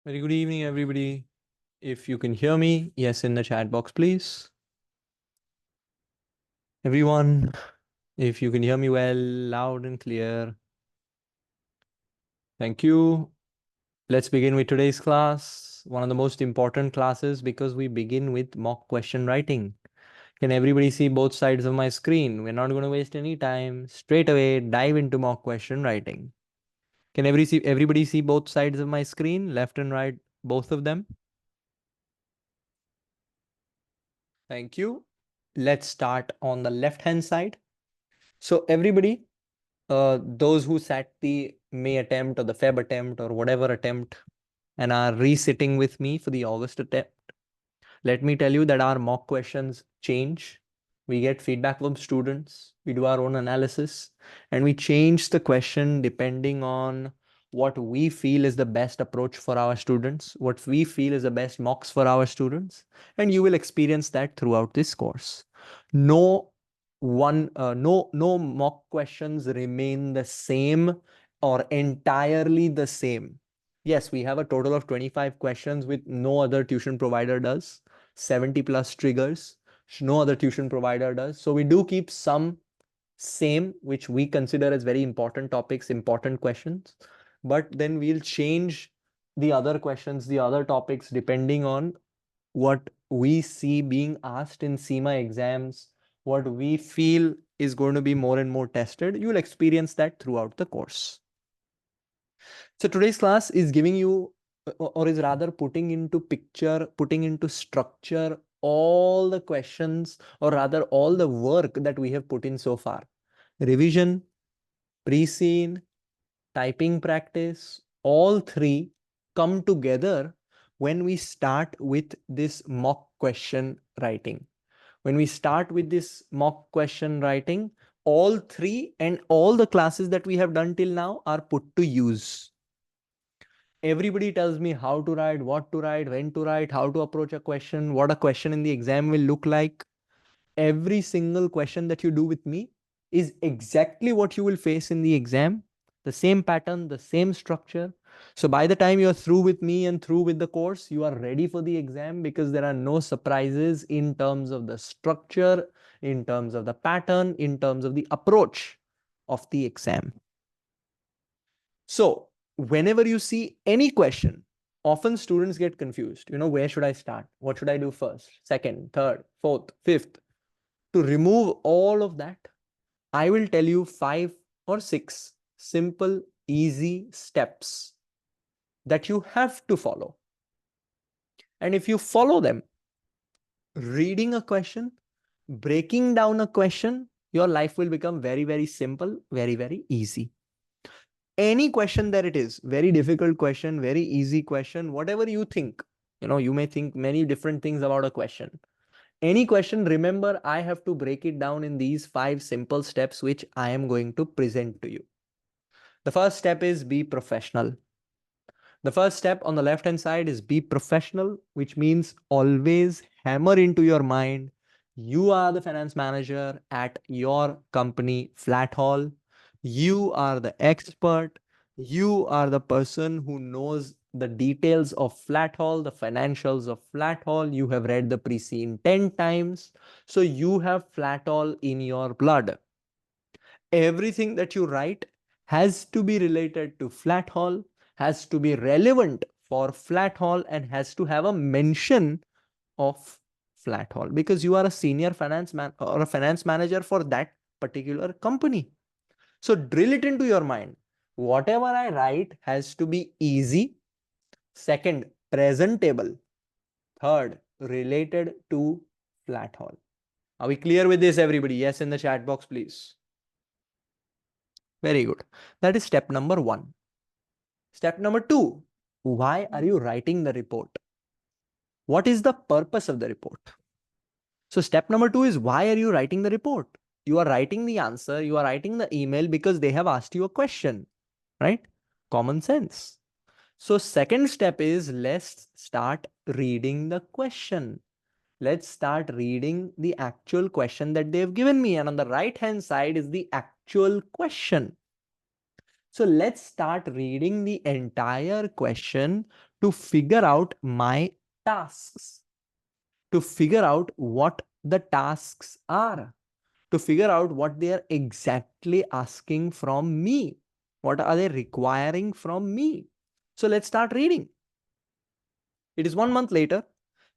Very good evening, everybody. If you can hear me, yes, in the chat box, please. Everyone, if you can hear me well, loud and clear. Thank you. Let's begin with today's class. One of the most important classes because we begin with mock question writing. Can everybody see both sides of my screen? We're not going to waste any time. Straight away, dive into mock question writing. Can everybody see both sides of my screen, left and right, both of them? Thank you. Let's start on the left-hand side. So everybody, those who sat the May attempt or the Feb attempt or whatever attempt and are resitting with me for the August attempt, let me tell you that our mock questions change. We get feedback from students, we do our own analysis, and we change the question depending on what we feel is the best approach for our students, what we feel is the best mocks for our students, and you will experience that throughout this course. No mock questions remain the same or entirely the same. Yes, we have a total of 25 questions with no other tuition provider does. 70 plus triggers, no other tuition provider does. So we do keep some same, which we consider as very important topics, important questions, but then we'll change the other questions, the other topics, depending on what we see being asked in SEMA exams, what we feel is going to be more and more tested. You'll experience that throughout the course. So today's class is giving you, or is rather putting into picture, putting into structure all the questions, or rather all the work that we have put in so far. Revision, pre-scene, typing practice, all three come together when we start with this mock question writing. When we start with this mock question writing, all three and all the classes that we have done till now are put to use. Everybody tells me how to write, what to write, when to write, how to approach a question, what a question in the exam will look like. Every single question that you do with me is exactly what you will face in the exam. The same pattern, the same structure. So by the time you're through with me and through with the course, you are ready for the exam because there are no surprises in terms of the structure, in terms of the pattern, in terms of the approach of the exam. So whenever you see any question, often students get confused. Where should I start? What should I do first, second, third, fourth, fifth? To remove all of that, I will tell you 5 or 6 simple, easy steps that you have to follow. And if you follow them, reading a question, breaking down a question, your life will become very, very simple, very, very easy. Any question that it is, very difficult question, very easy question, whatever you think, you may think many different things about a question. Any question, remember, I have to break it down in these 5 simple steps, which I am going to present to you. The first step is be professional. The first step on the left hand side is be professional, which means always hammer into your mind. You are the finance manager at your company, Flatthall. You are the expert. You are the person who knows the details of Flatthall, the financials of Flatthall. You have read the pre-scene 10 times. So you have Flatthall in your blood. Everything that you write has to be related to Flatthall, has to be relevant for Flatthall, and has to have a mention of Flatthall because you are a senior finance man or a finance manager for that particular company. So drill it into your mind. Whatever I write has to be easy. Second, presentable. Third, related to Flatthall. Are we clear with this, everybody? Yes, in the chat box, please. Very good. That is step number 1. Step number 2, why are you writing the report? What is the purpose of the report? So step number 2 is, why are you writing the report? You are writing the answer, you are writing the email because they have asked you a question, right? Common sense. So second step is, let's start reading the question. Let's start reading the actual question that they've given me. And on the right hand side is the actual question. So let's start reading the entire question to figure out my tasks, to figure out what the tasks are, to figure out what they are exactly asking from me. What are they requiring from me? So let's start reading. It is 1 month later,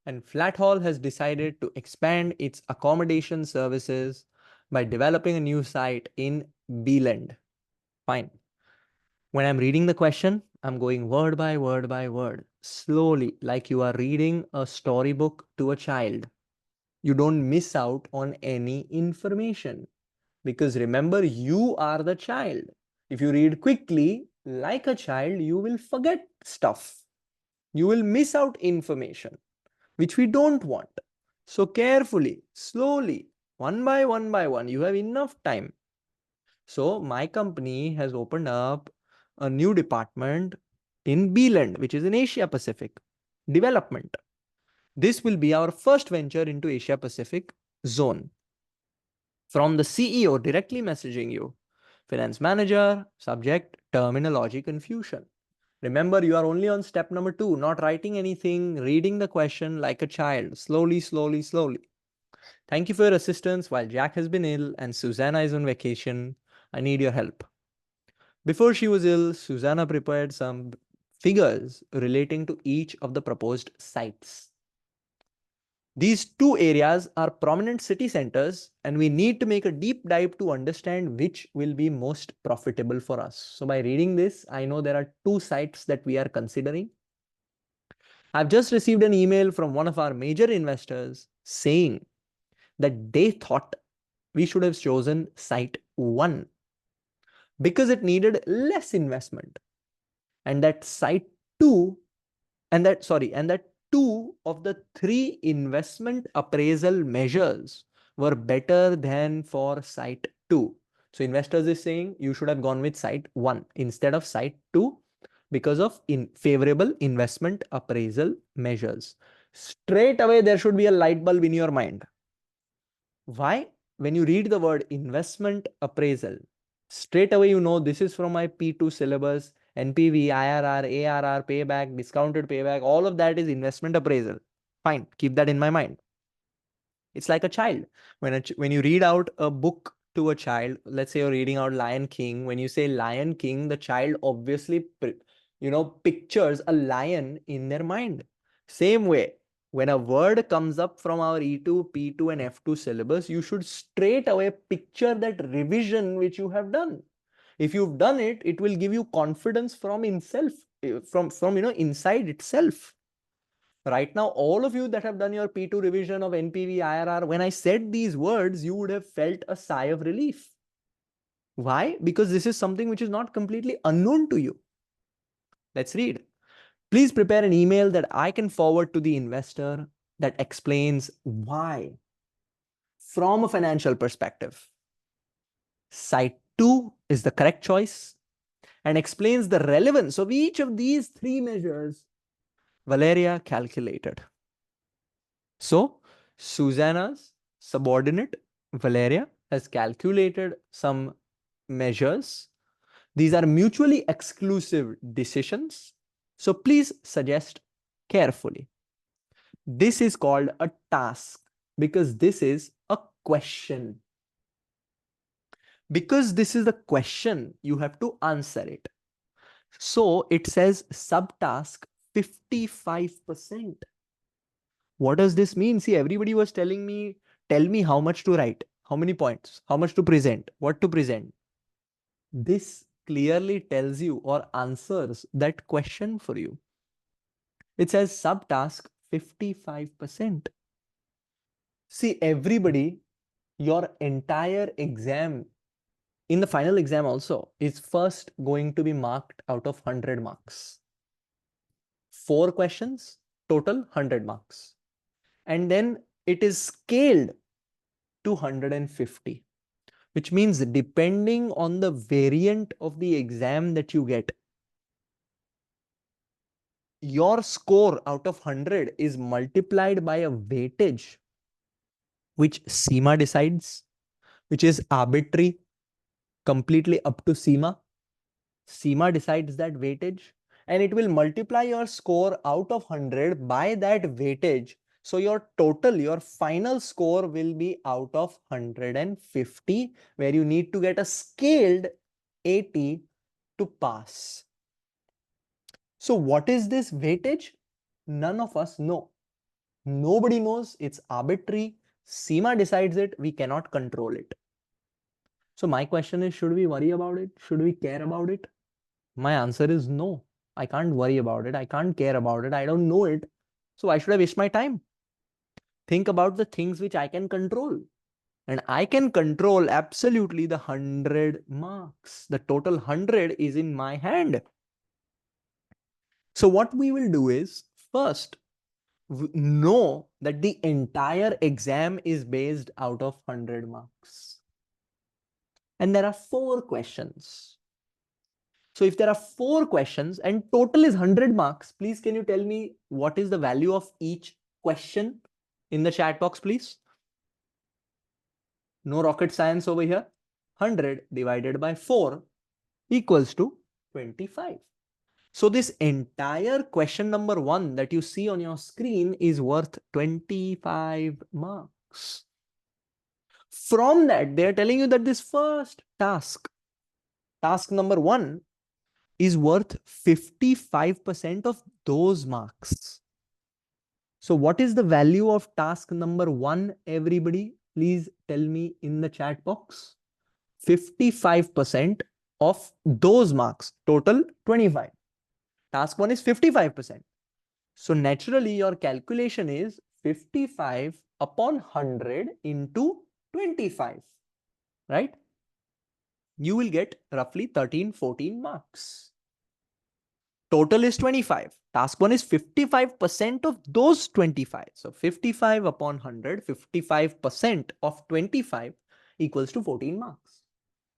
and Flatthall has decided to expand its accommodation services by developing a new site in Beeland. Fine. When I'm reading the question, I'm going word by word by word, slowly, like you are reading a storybook to a child. You don't miss out on any information because remember, you are the child. If you read quickly, like a child, you will forget stuff. You will miss out information, which we don't want. So carefully, slowly, one by one, you have enough time. So my company has opened up a new department in Beeland, which is in Asia Pacific development. This will be our first venture into Asia Pacific zone. From the CEO directly messaging you. Finance manager, subject, terminology confusion. Remember, you are only on step number 2, not writing anything, reading the question like a child, slowly, slowly, slowly. Thank you for your assistance while Jack has been ill and Susanna is on vacation. I need your help. Before she was ill, Susanna prepared some figures relating to each of the proposed sites. These two areas are prominent city centers, and we need to make a deep dive to understand which will be most profitable for us. So by reading this, I know there are 2 sites that we are considering. I've just received an email from one of our major investors saying that they thought we should have chosen site 1 because it needed less investment, and that site 2 and that 2 of the 3 investment appraisal measures were better than for site 2. So investors is saying you should have gone with site 1 instead of site 2 because of favorable investment appraisal measures. Straight away there should be a light bulb in your mind. Why? When you read the word investment appraisal, straight away you know this is from my P2 syllabus. NPV, IRR, ARR, payback, discounted payback, all of that is investment appraisal. Fine, keep that in my mind. It's like a child. When you read out a book to a child, let's say you're reading out Lion King, when you say Lion King, the child obviously pictures a lion in their mind. Same way, when a word comes up from our E2, P2 and F2 syllabus, you should straight away picture that revision which you have done. If you've done it, it will give you confidence from inside itself. Right now, all of you that have done your P2 revision of NPV, IRR, when I said these words, you would have felt a sigh of relief. Why? Because this is something which is not completely unknown to you. Let's read. Please prepare an email that I can forward to the investor that explains why, from a financial perspective, site 2 is the correct choice and explains the relevance of each of these 3 measures Valeria calculated. So Susanna's subordinate, Valeria, has calculated some measures. These are mutually exclusive decisions. So please suggest carefully. This is called a task because this is a question. Because this is the question, you have to answer it. So it says subtask 55%. What does this mean? See, everybody was telling me, tell me how much to write, how many points, how much to present, what to present. This clearly tells you or answers that question for you. It says subtask 55%. See, everybody, your entire exam, in the final exam also, is first going to be marked out of 100 marks. 4 questions, total 100 marks. And then it is scaled to 150, which means depending on the variant of the exam that you get, your score out of 100 is multiplied by a weightage which SEMA decides, which is arbitrary, completely up to SEMA. SEMA decides that weightage, and it will multiply your score out of 100 by that weightage. So your total, your final score will be out of 150, where you need to get a scaled 80 to pass. So what is this weightage? None of us know. Nobody knows. It's arbitrary. SEMA decides it. We cannot control it. So my question is, should we worry about it? Should we care about it? My answer is no. I can't worry about it. I can't care about it. I don't know it. So why should I waste my time? Think about the things which I can control. And I can control absolutely the 100 marks. The total 100 is in my hand. So what we will do is, first, know that the entire exam is based out of 100 marks. And there are 4 questions. So if there are 4 questions and total is 100 marks, please can you tell me what is the value of each question in the chat box, please? No rocket science over here. 100 divided by 4 equals to 25. So this entire question number 1 that you see on your screen is worth 25 marks. From that, they are telling you that this first task number 1, is worth 55% of those marks. So what is the value of task number 1, everybody? Please tell me in the chat box. 55% of those marks, total 25. Task 1 is 55%. So naturally, your calculation is 55 upon 100 into 25, right? You will get roughly 13-14 marks. Total is 25. Task 1 is 55% of those 25. So 55 upon 100, 55% of 25 equals to 14 marks.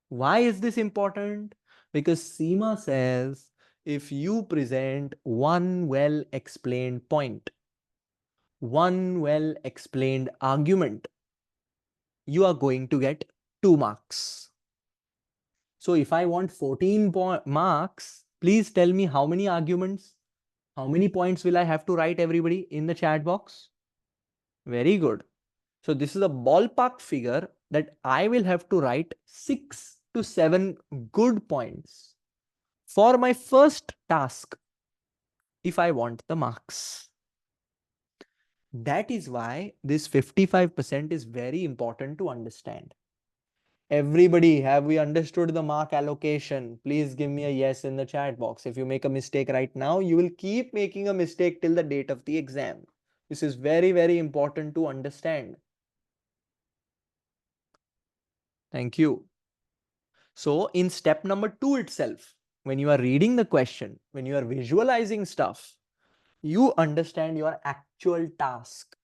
Why is this important? Because SEMA says if you present one well-explained point, one well-explained argument, you are going to get 2 marks. So if I want 14 marks, please tell me how many arguments, how many points will I have to write, everybody, in the chat box? Very good. So this is a ballpark figure that I will have to write 6 to 7 good points for my first task if I want the marks. That is why this 55% is very important to understand. Everybody, have we understood the mark allocation? Please give me a yes in the chat box. If you make a mistake right now, you will keep making a mistake till the date of the exam. This is very, very important to understand. Thank you. So in step number 2 itself, when you are reading the question, when you are visualizing stuff, you understand your actual task.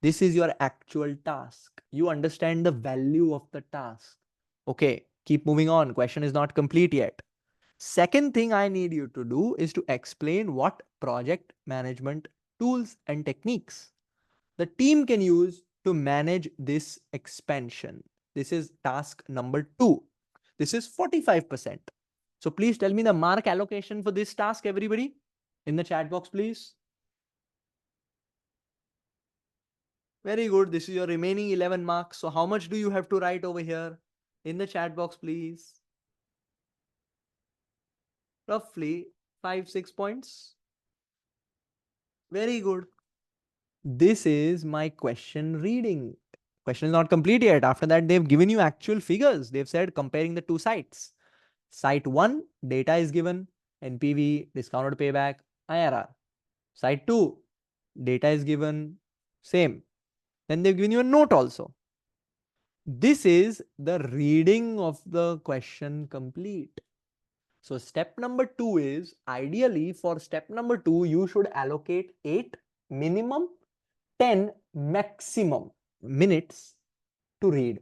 This is your actual task. You understand the value of the task. Okay, keep moving on. Question is not complete yet. Second thing I need you to do is to explain what project management tools and techniques the team can use to manage this expansion. This is task number 2. This is 45%. So please tell me the mark allocation for this task, everybody, in the chat box, please. Very good. This is your remaining 11 marks. So how much do you have to write over here in the chat box, please? Roughly 5-6 points. Very good. This is my question reading. Question is not complete yet. After that, they've given you actual figures. They've said comparing the 2 sites. Site 1, data is given, NPV, discounted payback, IRR. Site 2, data is given, same. Then they've given you a note also. This is the reading of the question complete. So step number 2 is, ideally for step number 2, you should allocate 8 minimum, 10 maximum minutes to read.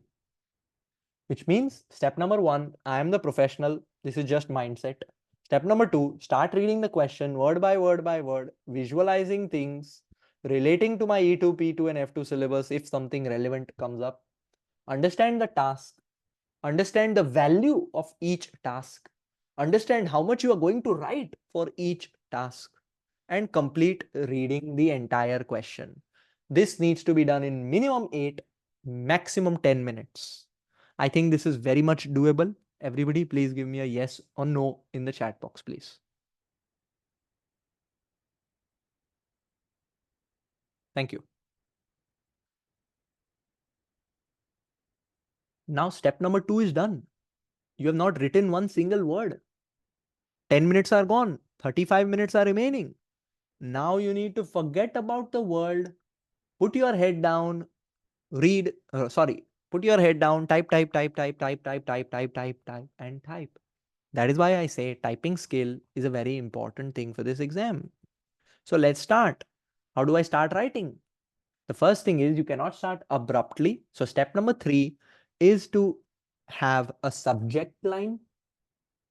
Which means step number 1, I am the professional. This is just mindset. Step number 2, start reading the question word by word by word, visualizing things, relating to my E2, P2 and F2 syllabus if something relevant comes up. Understand the task, understand the value of each task, understand how much you are going to write for each task and complete reading the entire question. This needs to be done in minimum 8, maximum 10 minutes. I think this is very much doable. Everybody, please give me a yes or no in the chat box, please. Thank you. Now, step number 2 is done. You have not written one single word. 10 minutes are gone. 35 minutes are remaining. Now you need to forget about the world. Put your head down. Put your head down. Type, and type. That is why I say typing skill is a very important thing for this exam. So let's start. How do I start writing? The first thing is you cannot start abruptly. So step number 3 is to have a subject line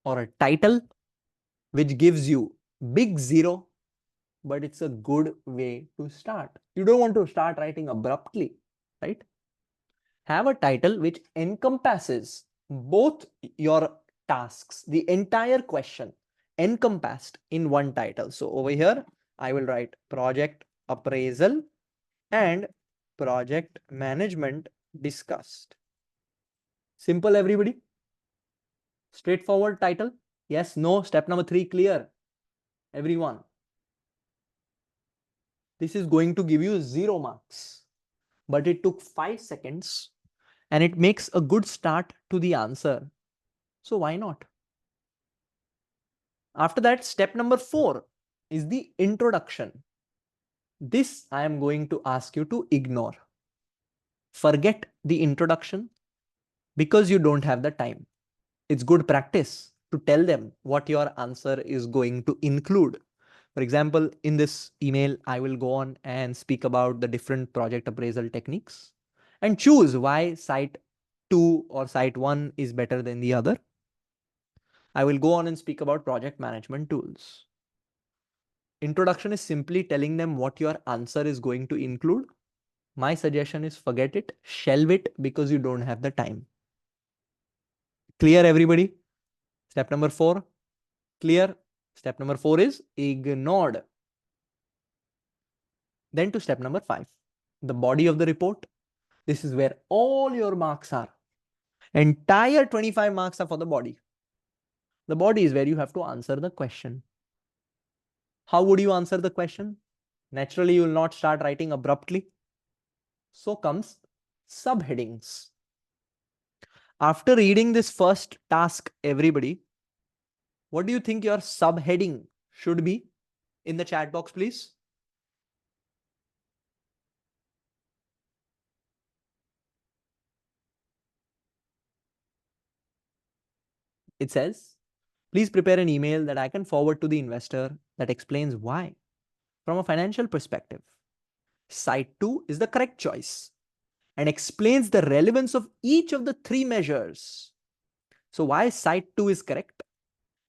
or a title which gives you big zero, but it's a good way to start. You don't want to start writing abruptly, right? Have a title which encompasses both your tasks, the entire question encompassed in one title. So over here, I will write project appraisal and project management discussed. Simple, everybody. Straightforward title. Yes, no. Step number 3 clear. Everyone. This is going to give you 0 marks, but it took 5 seconds and it makes a good start to the answer. So why not? After that, step number 4 is the introduction. This I am going to ask you to ignore. Forget the introduction because you don't have the time. It's good practice to tell them what your answer is going to include. For example, in this email, I will go on and speak about the different project appraisal techniques and choose why site 2 or site 1 is better than the other. I will go on and speak about project management tools. Introduction is simply telling them what your answer is going to include. My suggestion is forget it, shelve it because you don't have the time. Clear, everybody? Step number 4, clear. Step number 4 is ignored. Then to step number 5, the body of the report. This is where all your marks are. Entire 25 marks are for the body. The body is where you have to answer the question. How would you answer the question? Naturally, you will not start writing abruptly. So comes subheadings. After reading this first task, everybody, what do you think your subheading should be? In the chat box, please. It says, please prepare an email that I can forward to the investor that explains why, from a financial perspective, site 2 is the correct choice and explains the relevance of each of the 3 measures. So why site 2 is correct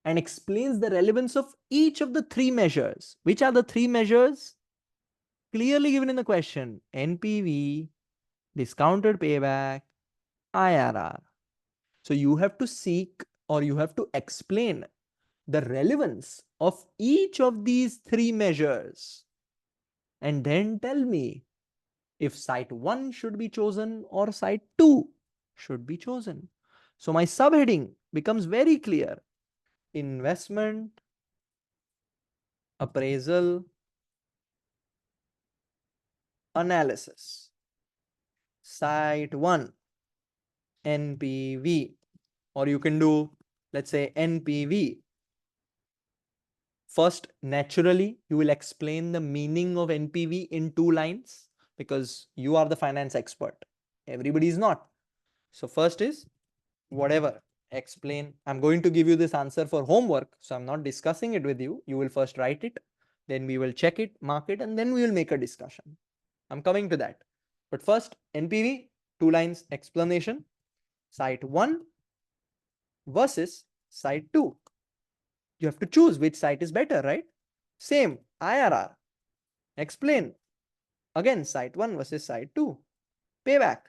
and explains the relevance of each of the 3 measures. Which are the 3 measures? Clearly given in the question: NPV, discounted payback, IRR. So you have to seek or you have to explain the relevance of each of these 3 measures and then tell me if site 1 should be chosen or site 2 should be chosen. So my subheading becomes very clear: investment, appraisal, analysis. Site 1, NPV, or you can do, let's say, NPV. First, naturally, you will explain the meaning of NPV in 2 lines because you are the finance expert. Everybody is not. So first is whatever, explain. I'm going to give you this answer for homework, so I'm not discussing it with you. You will first write it, then we will check it, mark it, and then we will make a discussion. I'm coming to that. But first, NPV, 2 lines explanation. Site 1 versus site 2. You have to choose which site is better, right? Same, IRR. Explain. Again, site 1 versus site 2. Payback.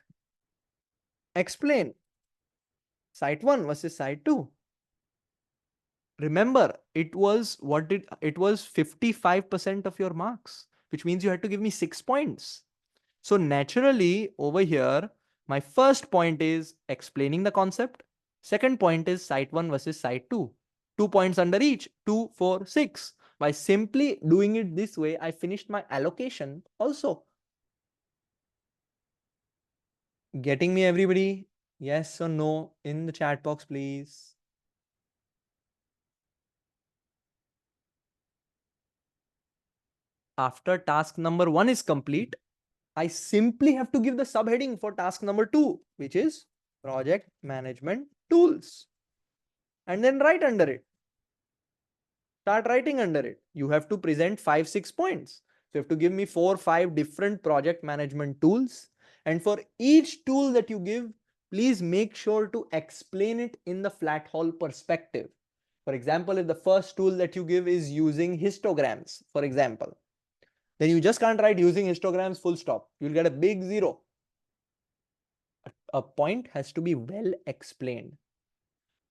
Explain. Site 1 versus site 2. Remember, it was 55% of your marks, which means you had to give me 6 points. So naturally over here, my first point is explaining the concept. Second point is site 1 versus site 2. 2 points under each, 2, 4, 6. By simply doing it this way, I finished my allocation also. Getting me, everybody? Yes or no in the chat box, please. After task number 1 is complete, I simply have to give the subheading for task number 2, which is project management tools. And then write under it. Start writing under it. You have to present 5, 6 points. So you have to give me 4, 5 different project management tools. And for each tool that you give, please make sure to explain it in the Flatthall perspective. For example, if the first tool that you give is using histograms, for example, then you just can't write using histograms full stop. You'll get a big 0. A point has to be well explained.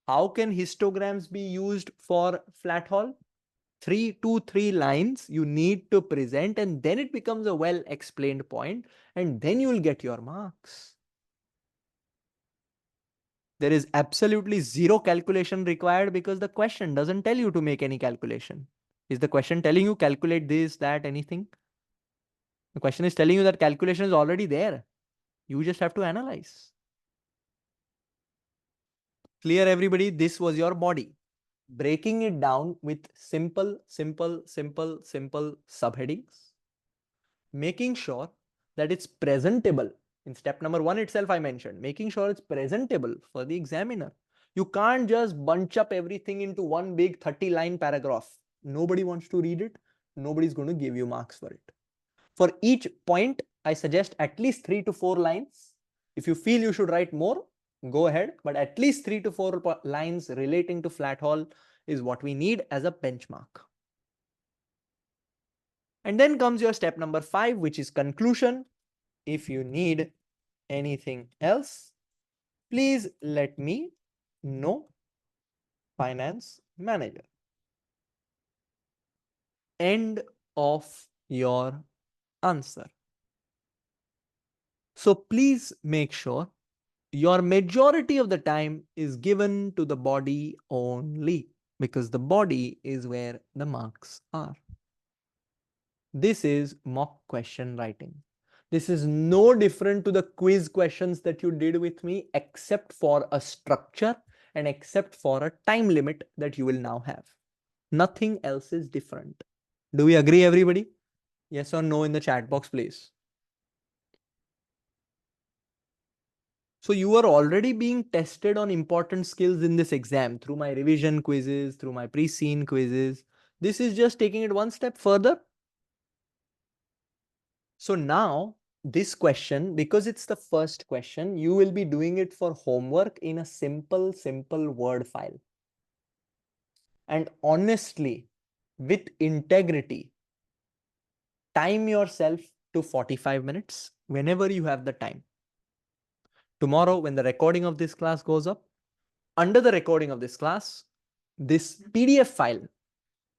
How can histograms be used for Flatthall? 3 lines you need to present, and then it becomes a well explained point, and then you will get your marks. There is absolutely zero calculation required because the question doesn't tell you to make any calculation. Is the question telling you calculate this, that, anything? The question is telling you that calculation is already there. You just have to analyze. Clear, everybody? This was your body. Breaking it down with simple subheadings. Making sure that it's presentable. In step number 1 itself, I mentioned, making sure it's presentable for the examiner. You can't just bunch up everything into one big 30-line paragraph. Nobody wants to read it. Nobody's going to give you marks for it. For each point, I suggest at least 3 to 4 lines. If you feel you should write more, go ahead. But at least 3 to 4 lines relating to Flatthall is what we need as a benchmark. And then comes your step number 5, which is conclusion. If you need anything else, please let me know. Finance manager. End of your answer. So please make sure your majority of the time is given to the body only, because the body is where the marks are. This is mock question writing. This is no different to the quiz questions that you did with me, except for a structure and except for a time limit that you will now have. Nothing else is different. Do we agree, everybody? Yes or no in the chat box, please. So you are already being tested on important skills in this exam through my revision quizzes, through my pre-scene quizzes. This is just taking it one step further. So now this question, because it's the first question, you will be doing it for homework in a simple Word file. And honestly, with integrity, time yourself to 45 minutes whenever you have the time. Tomorrow, when the recording of this class goes up, under the recording of this class, this PDF file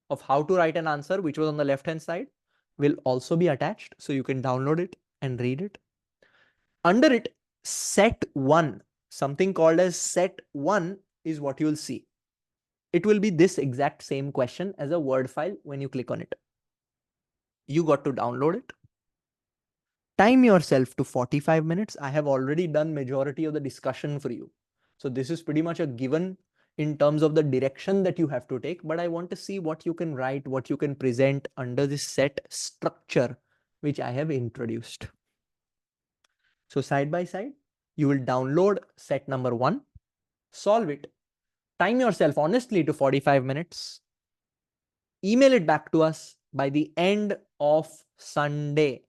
of how to write an answer, which was on the left-hand side, will also be attached. So you can download it and read it. Under it, set 1, something called as set 1 is what you will see. It will be this exact same question as a Word file when you click on it. You got to download it. Time yourself to 45 minutes. I have already done majority of the discussion for you. So this is pretty much a given in terms of the direction that you have to take. But I want to see what you can write, what you can present under this set structure, which I have introduced. So side by side, you will download set number 1, solve it, time yourself honestly to 45 minutes, email it back to us by the end of Sunday.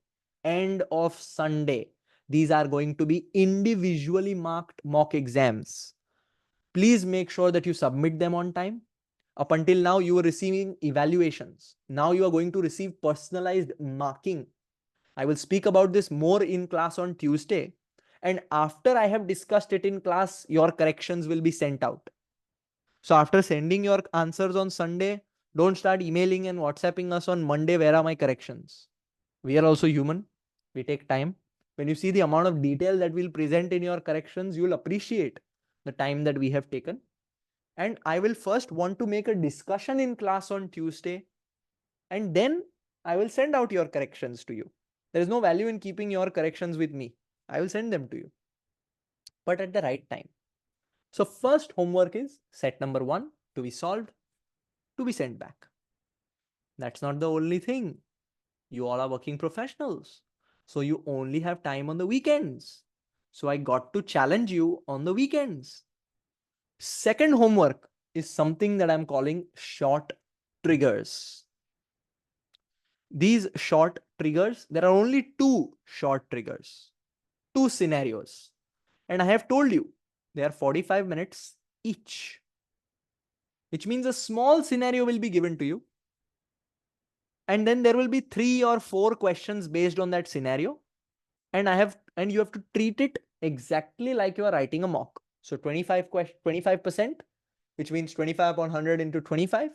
End of Sunday. These are going to be individually marked mock exams. Please make sure that you submit them on time. Up until now, you were receiving evaluations. Now you are going to receive personalized marking. I will speak about this more in class on Tuesday. And after I have discussed it in class, your corrections will be sent out. So after sending your answers on Sunday, don't start emailing and WhatsApping us on Monday. Where are my corrections? We are also human. We take time. When you see the amount of detail that we'll present in your corrections, you'll appreciate the time that we have taken. And I will first want to make a discussion in class on Tuesday, and then I will send out your corrections to you. There is no value in keeping your corrections with me. I will send them to you, but at the right time. So first homework is set number 1 to be solved, to be sent back. That's not the only thing. You all are working professionals. So you only have time on the weekends. So I got to challenge you on the weekends. Second homework is something that I'm calling short triggers. These short triggers, there are only 2 short triggers, 2 scenarios. And I have told you they are 45 minutes each, which means a small scenario will be given to you. And then there will be 3 or 4 questions based on that scenario. And you have to treat it exactly like you are writing a mock. So 25%, which means 25 upon 100 into 25,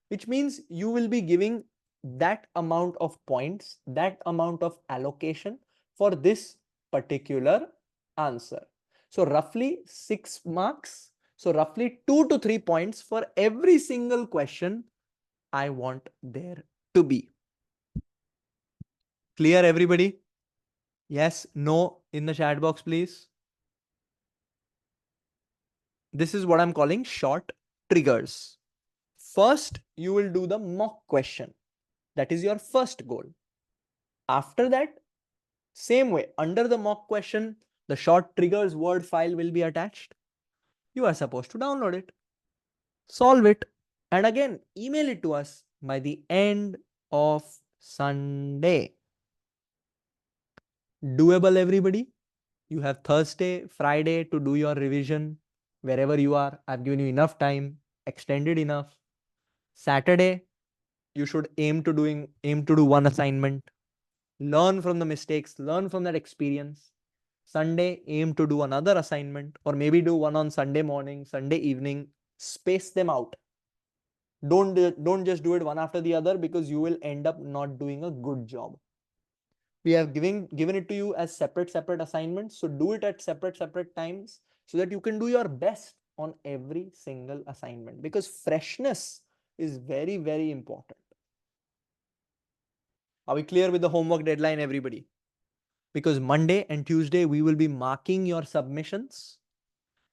which means you will be giving that amount of points, that amount of allocation for this particular answer. So roughly 6 marks. So roughly 2 to 3 points for every single question I want there to be. Clear, everybody? Yes, no in the chat box, please. This is what I'm calling short triggers. First, you will do the mock question. That is your first goal. After that, same way, under the mock question, the short triggers Word file will be attached. You are supposed to download it, solve it, and again, email it to us by the end of Sunday. Doable, everybody? You have Thursday, Friday to do your revision wherever you are. I've given you enough time, extended enough. Saturday, you should aim to do one assignment. Learn from the mistakes, learn from that experience. Sunday, aim to do another assignment, or maybe do one on Sunday morning, Sunday evening. Space them out. Don't just do it one after the other, because you will end up not doing a good job. We have given it to you as separate assignments. So do it at separate times so that you can do your best on every single assignment, because freshness is very, very important. Are we clear with the homework deadline, everybody? Because Monday and Tuesday, we will be marking your submissions.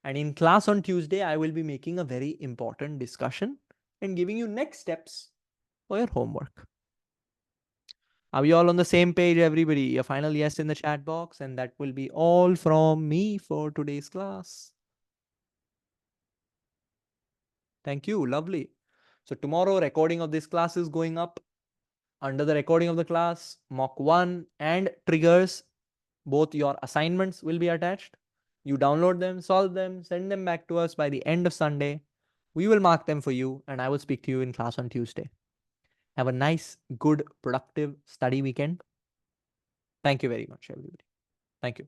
And in class on Tuesday, I will be making a very important discussion and giving you next steps for your homework. Are we all on the same page, everybody? A final yes in the chat box, and that will be all from me for today's class. Thank you. Lovely. So tomorrow, recording of this class is going up. Under the recording of the class, mock 1 and triggers, both your assignments will be attached. You download them, solve them, send them back to us by the end of Sunday. We will mark them for you, and I will speak to you in class on Tuesday. Have a nice, good, productive study weekend. Thank you very much, everybody. Thank you.